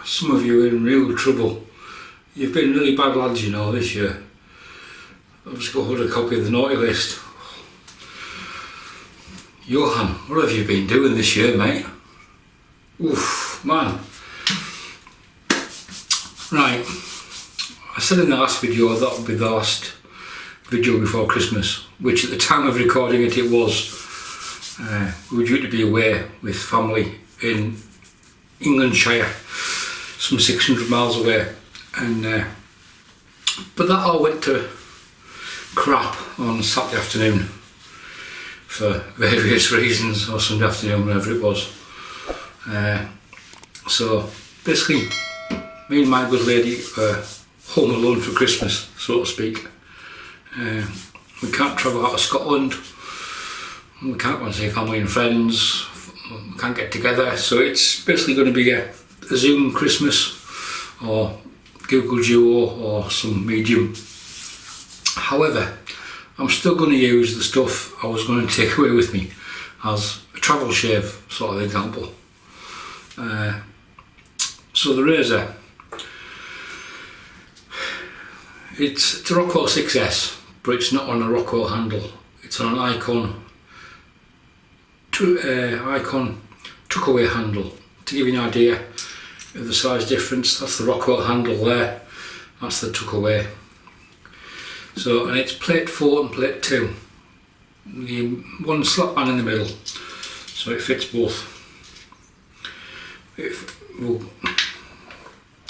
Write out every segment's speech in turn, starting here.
some of you are in real trouble. You've been really bad lads, you know, this year. I've just got a copy of the naughty list. Johan, what have you been doing this year, mate? Oof, man. Right, I said in the last video that would be the last video before Christmas, which at the time of recording it was. We were due to be away with family in Englandshire, some 600 miles away, and but that all went to crap on Saturday afternoon for various reasons, or Sunday afternoon, whatever it was. So basically, me and my good lady were home alone for Christmas, so to speak. We can't travel out of Scotland, we can't go and see family and friends, we can't get together, so it's basically going to be a Zoom Christmas or Google Duo or some medium. However, I'm still going to use the stuff I was going to take away with me as a travel shave sort of example. So the razor, it's a Rockwell 6S, but it's not on a Rockwell handle. It's on an Ikon Tuckaway handle. To give you an idea of the size difference, that's the Rockwell handle there, that's the Tuckaway. So, and it's plate 4 and plate 2. The one slap band in the middle, so it fits both.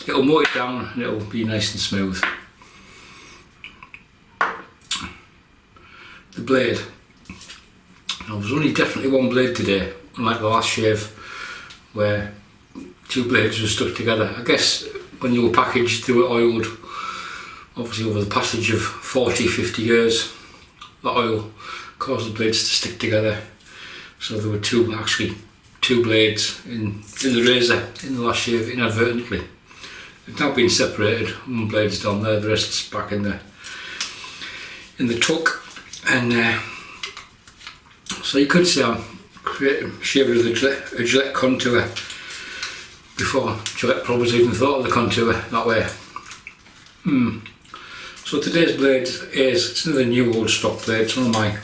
It'll mow it down and it'll be nice and smooth. The blade. Now there's only definitely one blade today, unlike the last shave where two blades were stuck together. I guess when you were packaged they were oiled, obviously over the passage of 40-50 years the oil caused the blades to stick together, so there were two blades in the razor in the last shave inadvertently. They've now been separated, one blade's down there, the rest's back in the tuck, and so you could say I'm shaving with a Gillette contour before Gillette probably even thought of the contour that way. So today's blade it's another new old stock blade. It's one of my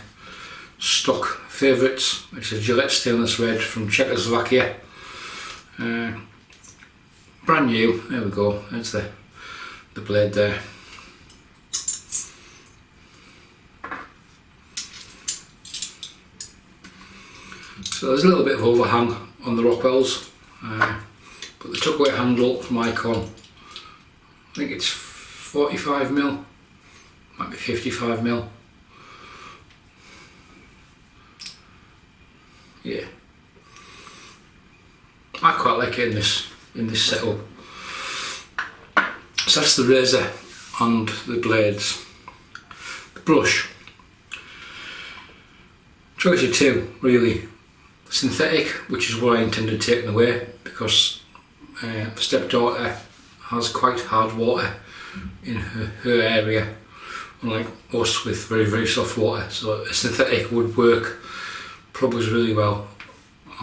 stock favourites. It's a Gillette stainless red from Czechoslovakia. Brand new, there we go, that's the blade there. So there's a little bit of overhang on the Rockwells, but the Tuckaway handle from Ikon, I think it's 45mm, might be 55mm. Yeah, I quite like it in this setup. So that's the razor and the blades. The brush, choice of two really. Synthetic, which is what I intended taking away because the stepdaughter has quite hard water in her area, unlike us with very, very soft water, so a synthetic would work probably really well.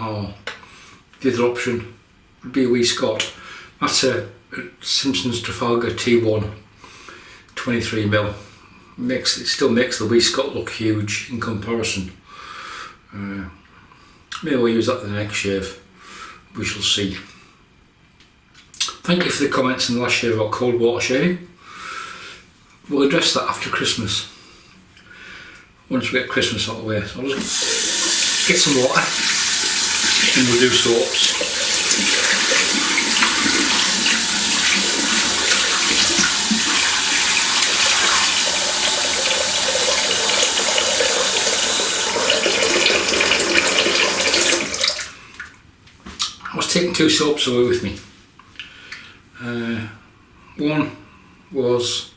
Or the other option would be a wee Scott. That's a Simpsons Trafalgar T1 23mm. It still makes the wee Scott look huge in comparison. Maybe we'll use that in the next shave, we shall see. Thank you for the comments in the last shave about cold water shaving. We'll address that after Christmas, once we get Christmas out of the way. So I'll just get some water and we'll do soaps. Taking two soaps away with me. One was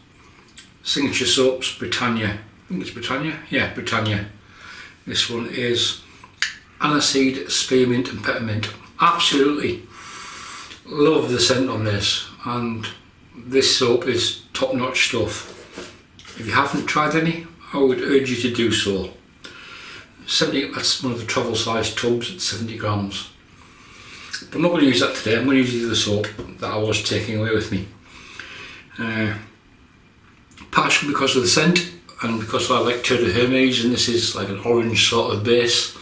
Signature Soaps Britannia. I think it's Britannia? Yeah, Britannia. This one is aniseed, spearmint and peppermint. Absolutely love the scent on this, and this soap is top-notch stuff. If you haven't tried any, I would urge you to do so. That's one of the travel size tubs at 70 grams. I'm not going to use that today. I'm going to use the other soap that I was taking away with me. Partially because of the scent and because I like Tour de Hermes, and this is like an orange sort of base,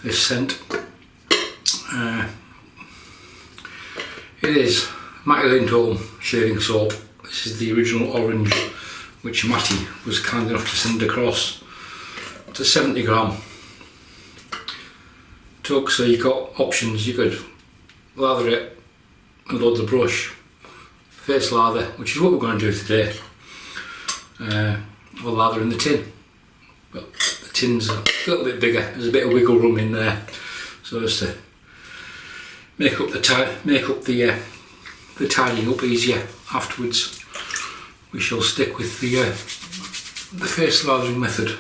this scent. It is Matti Lindholm shaving soap. This is the original orange which Matti was kind enough to send across. It's a 70 gram tug, so you've got options. You could lather it and load the brush, face lather, which is what we're going to do today, or lather in the tin. But the tin's a little bit bigger, there's a bit of wiggle room in there, so as to make up the tidying up easier afterwards. We shall stick with the face lathering method.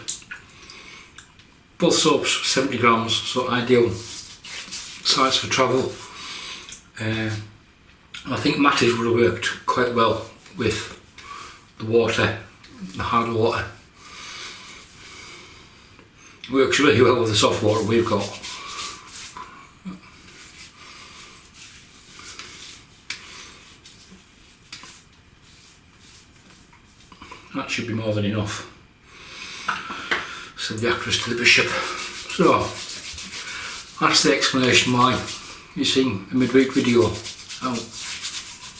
Both soaps 70 grams, so ideal size for travel. I think Matti's would have worked quite well with the water, the hard water. It works really well with the soft water we've got. That should be more than enough, said the actress to the bishop. So, that's the explanation why you're seeing a midweek video. I'll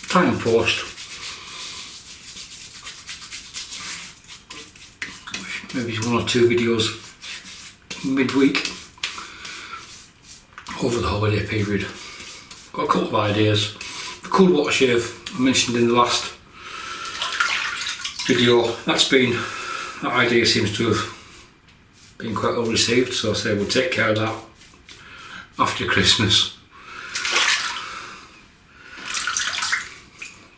try and post maybe 1 or 2 videos midweek over the holiday period. Got a couple of ideas. The cool water shave I mentioned in the last video, that idea seems to have been quite well received, so I say we'll take care of that after Christmas.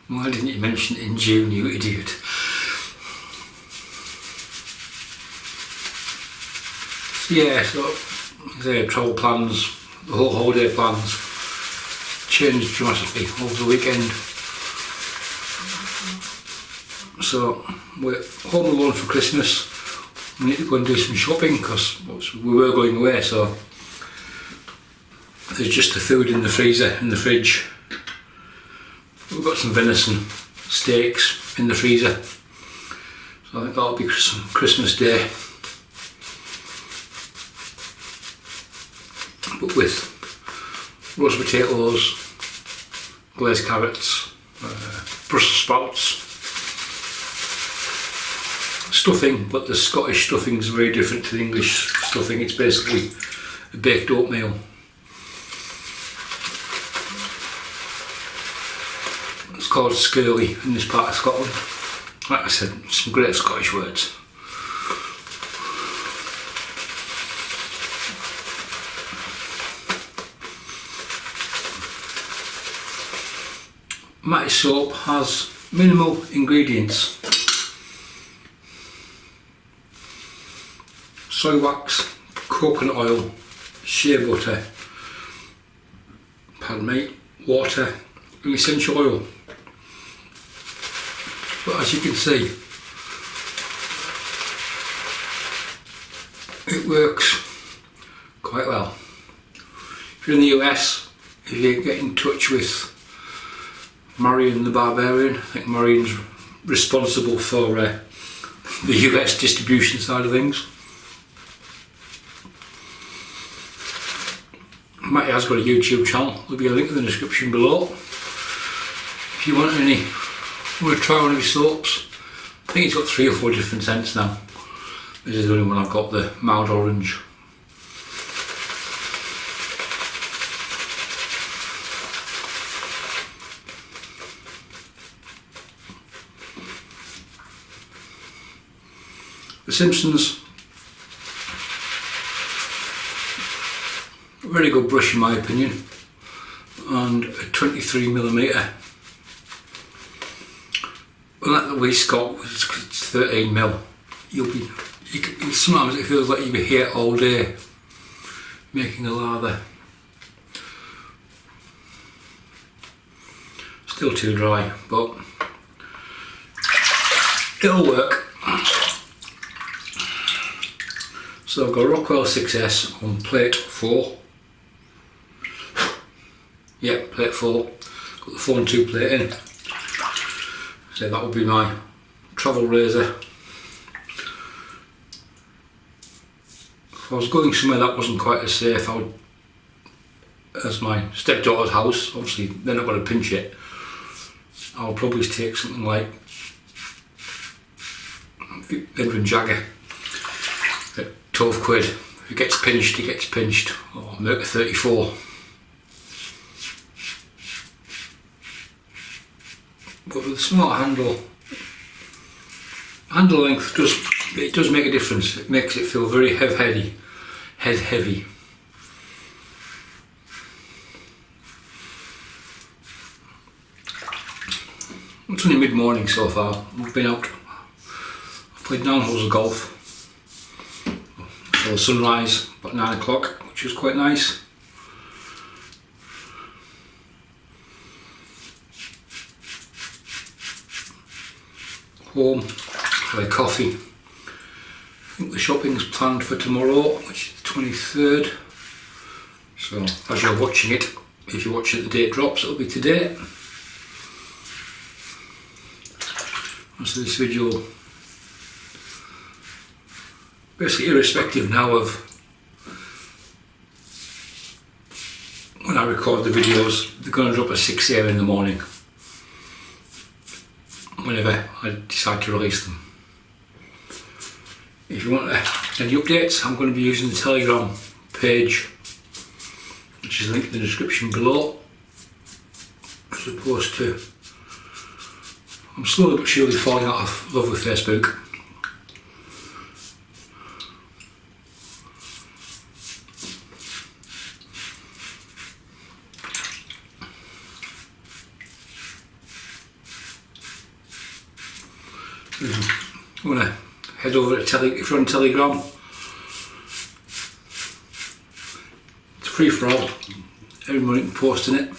Why didn't you mention it in June, you idiot? So yeah, so the travel plans, the whole holiday plans changed dramatically over the weekend. So we're home alone for Christmas. We need to go and do some shopping because we were going away, so there's just the food in the freezer, in the fridge. We've got some venison steaks in the freezer, so I think that'll be Christmas Day. But with roast potatoes, glazed carrots, Brussels sprouts, stuffing, but the Scottish stuffing is very different to the English stuffing. It's basically a baked oatmeal. It's called scurly in this part of Scotland. Like I said, some great Scottish words. Matti's soap has minimal ingredients. Soy wax, coconut oil, shea butter, water and essential oil. But as you can see, it works quite well. If you're in the US, if you get in touch with Marion the Barbarian, I think Marion's responsible for the US distribution side of things. Matti has got a YouTube channel, there'll be a link in the description below. If you want to try one of his soaps, I think he's got 3 or 4 different scents now. This is the only one I've got, the mild orange. The Simpsons, a very good brush in my opinion, and a 23mm. Like the waist Scott, it's 13mm. Sometimes it feels like you'll be here all day making a lather. Still too dry, but it'll work. So I've got Rockwell 6S on plate 4. Yeah, plate 4. Got the 4 and 2 plate in. So that would be my travel razor. If I was going somewhere that wasn't quite as safe, I would, as my stepdaughter's house, obviously they're not going to pinch it, I would probably take something like Edwin Jagger at 12 quid. If it gets pinched, it gets pinched. Or Merc 34. But with a smart handle length does make a difference. It makes it feel very head heavy. It's only mid-morning so far. We've been out. I've played 9 holes of golf. So the sunrise about 9 o'clock, which was quite nice. Home, have a coffee. I think the shopping's planned for tomorrow, which is the 23rd. So as you're watching it, if you watch it the day it drops, it'll be today. So this video, basically irrespective now of when I record the videos, they're going to drop at 6 AM in the morning, whenever I decide to release them. If you want any updates, I'm going to be using the Telegram page, which is linked in the description below, as opposed to, I'm slowly but surely falling out of love with Facebook. I'm going to head over to if you're on Telegram. It's free for all. Everybody can post in it.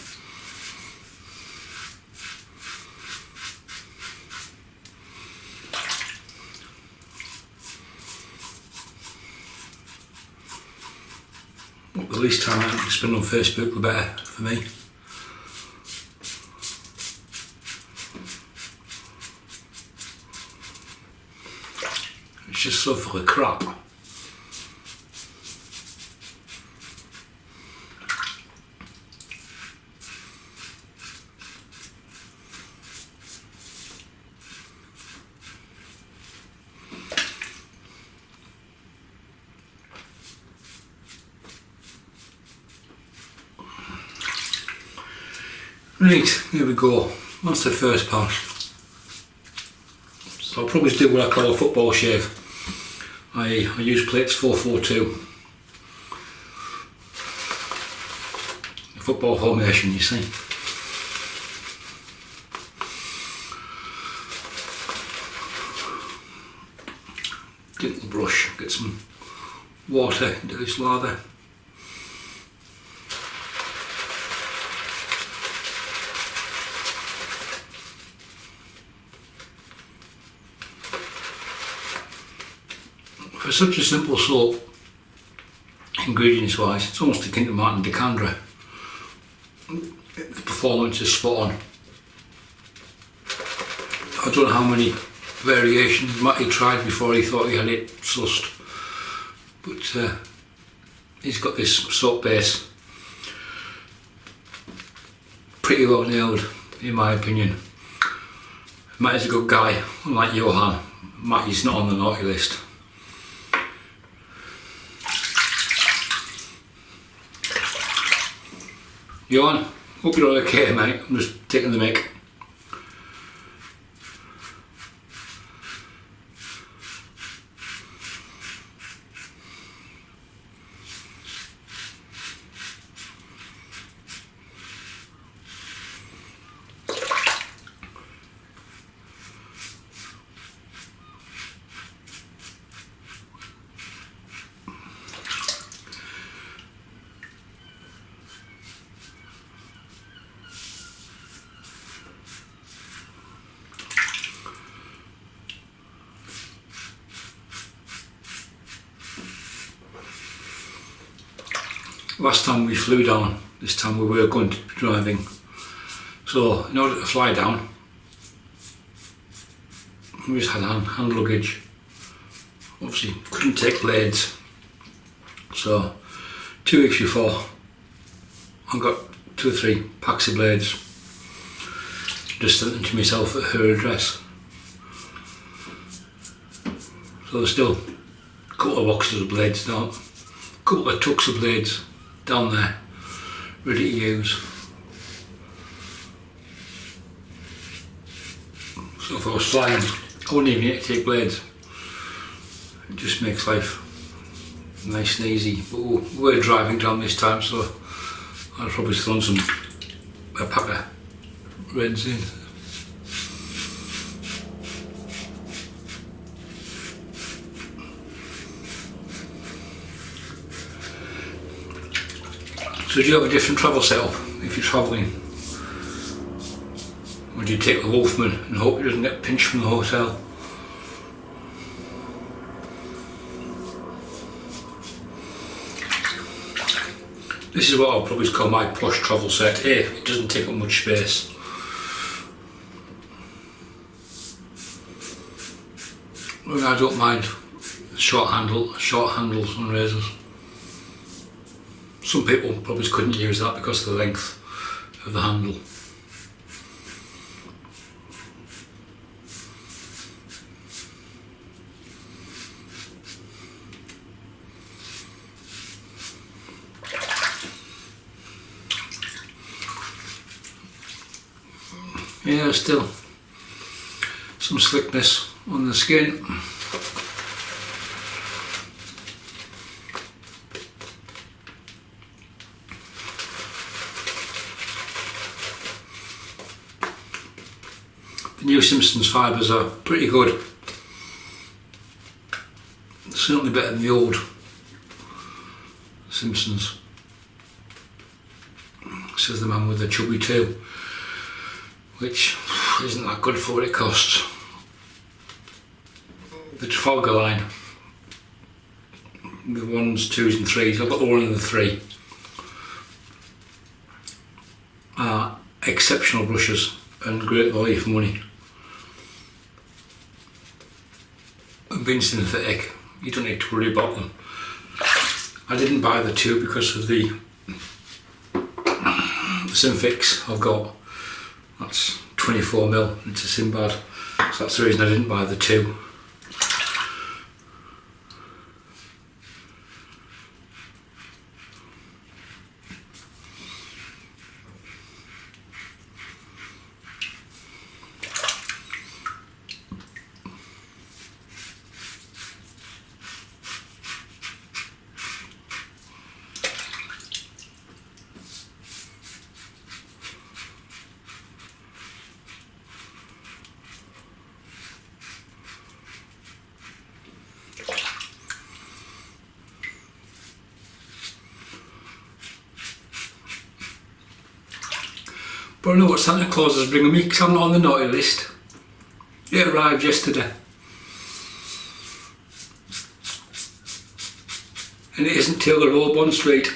The least time I can spend on Facebook, the better for me. It's just so full of crap. Right, here we go. That's the first part. So I'll probably do what I call a football shave. I use plates 442. The football formation, you see. Dimple brush, get some water into this lather. For such a simple soap, ingredients wise, it's almost akin to Martin Decandra. The performance is spot on. I don't know how many variations Matti tried before he thought he had it sussed, but he's got this soap base pretty well nailed, in my opinion. Matti's a good guy, unlike Johan. Matti's not on the naughty list. Johan, hope you're all okay, mate. I'm just taking the mic. Last time we flew down this time we were going to be driving. So in order to fly down, we just had hand luggage. Obviously couldn't take blades, so 2 weeks before I got 2 or 3 packs of blades, just sent them to myself at her address. So there's still a couple of boxes of blades down, a couple of tucks of blades down there, ready to use. So if I was flying, I wouldn't even need to take blades. It just makes life nice and easy. But we were driving down this time, so I'd probably thrown a pack of reds in. So do you have a different travel setup if you're travelling? Or do you take the Wolfman and hope it doesn't get pinched from the hotel? This is what I'll probably call my posh travel set here. It doesn't take up much space. And I don't mind short handles on razors. Some people probably couldn't use that because of the length of the handle. Yeah, still some slickness on the skin. The new Simpsons fibres are pretty good. Certainly better than the old Simpsons, says the man with the chubby tail, which isn't that good for what it costs. The Trafalgar line, the 1s, 2s and 3s, I've got the 1 and the 3, are exceptional brushes and great value for money. And being synthetic, you don't need to worry about them. I didn't buy the 2 because of the Synfix I've got. That's 24mm, it's a Sinbad, so that's the reason I didn't buy the 2. But I know what Santa Claus is bringing me because I'm not on the naughty list. It arrived yesterday. And it isn't Taylor Road, Bond Street.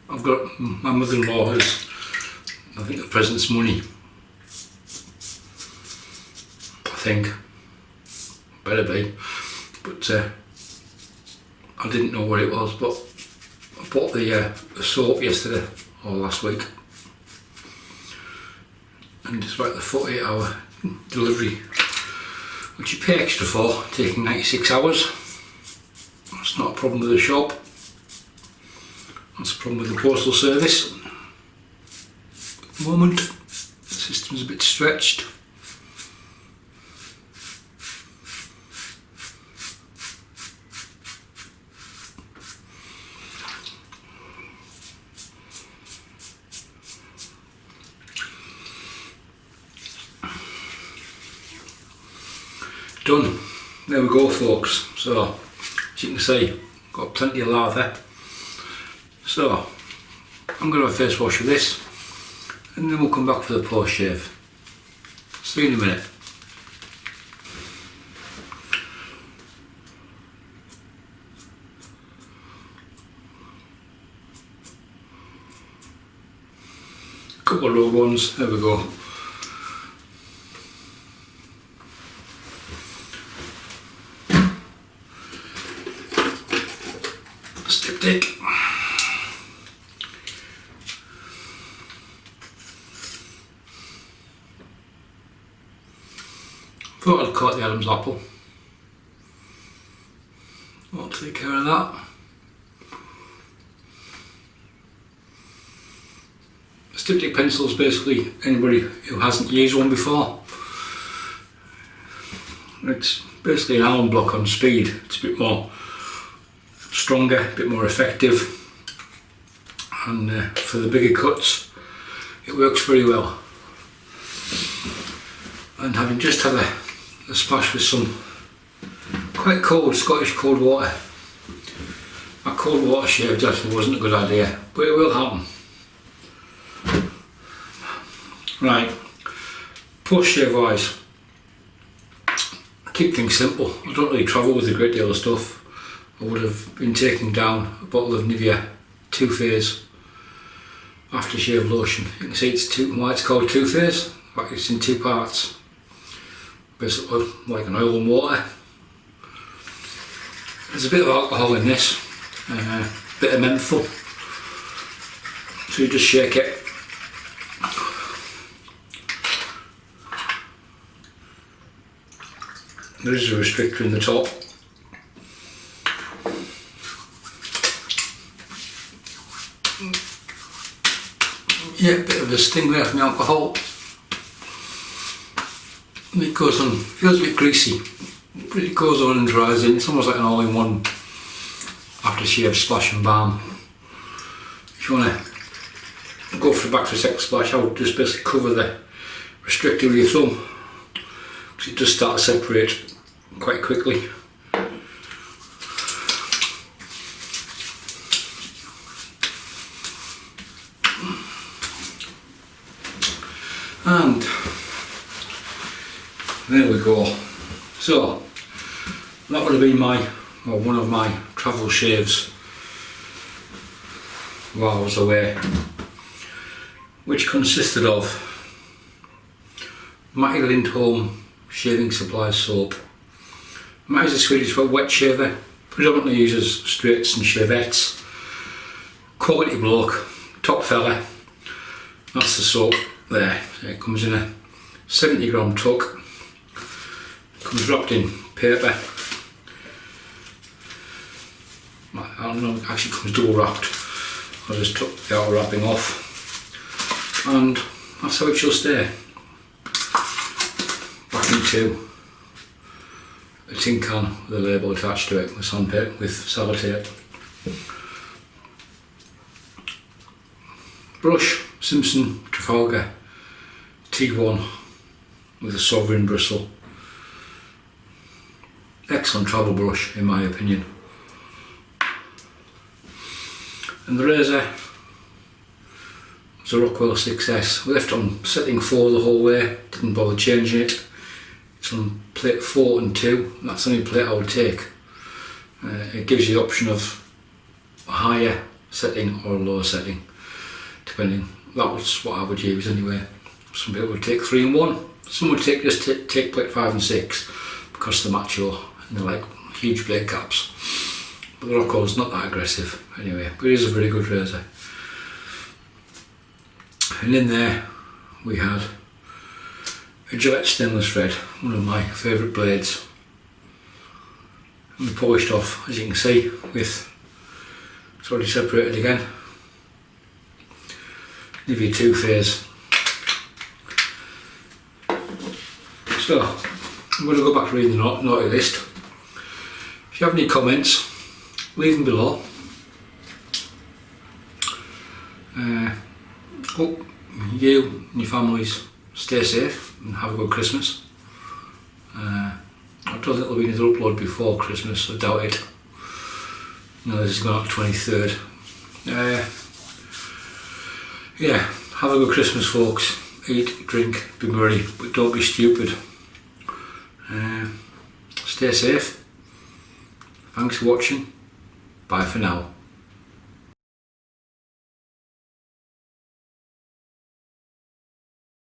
I've got my mother-in-law has, I think, the present's money. I think. Better be. But I didn't know what it was, but I bought the soap yesterday or last week. And it's about the 48-hour delivery, which you pay extra for, taking 96 hours. That's not a problem with the shop. That's a problem with the postal service. At the moment, the system's a bit stretched. Done. there we go folks. So as you can see, got plenty of lather. So I'm going to have a face wash of this and then we'll come back for the post shave. See you in a minute. Couple of rogue ones, there we go. Styptic. Thought I'd caught the Adam's apple. I'll take care of that. Styptic pencils, basically anybody who hasn't used one before. It's basically an alum block on speed. It's a bit more stronger, a bit more effective, and for the bigger cuts it works very well. And having just had a splash with some quite cold Scottish cold water, that cold water shave definitely wasn't a good idea, but it will happen. Right, post shave wise, I keep things simple. I don't really travel with a great deal of stuff. I would have been taking down a bottle of Nivea 2-phase aftershave lotion. You can see it's why it's called 2-phase. In fact, it's in 2 parts. Basically like an oil and water. There's a bit of alcohol in this, a bit of menthol. So you just shake it. There is a restrictor in the top. Yeah, a bit of a sting there from the alcohol. And it goes on, feels a bit greasy, but it goes on and dries in. It's almost like an all-in-one aftershave splash and balm. If you want to go for a back for a second splash, I would just basically cover the restrictor with your thumb, because it does start to separate quite quickly. And there we go. So that would have been one of my travel shaves while I was away, which consisted of Matti Lindholm shaving supply soap. Matti's a Swedish wet shaver, predominantly uses straights and shavettes. Quality bloke, top fella. That's the soap there. So it comes in a 70-gram tuck. Comes wrapped in paper. I don't know, it actually comes double wrapped. I just took the outer wrapping off, and that's how it shall stay. Back into a tin can with a label attached to it with sandpaper, with sellotape. Brush, Simpsons Trafalgar T1 with a sovereign bristle. Excellent travel brush in my opinion. And the razor was a Rockwell 6S. We left on setting 4 the whole way, didn't bother changing it. It's on plate 4 and 2, and that's the only plate I would take. It gives you the option of a higher setting or a lower setting, depending. That was what I would use anyway. Some people would take 3 and 1, some would take plate 5 and 6 because they're macho and they're like huge blade caps. But the Rockwell's not that aggressive anyway, but it is a very good razor. And in there we had a Gillette stainless thread, one of my favourite blades. And we polished off, as you can see, with, it's already separated again, Nivea 2-phase. So, I'm going to go back to reading the naughty list. If you have any comments, leave them below. Hope you and your families stay safe and have a good Christmas. I'll don't think there'll be another upload before Christmas, I doubt it. No, this is going out the 23rd. Yeah, have a good Christmas, folks. Eat, drink, be merry, but don't be stupid. Stay safe. Thanks for watching. Bye for now.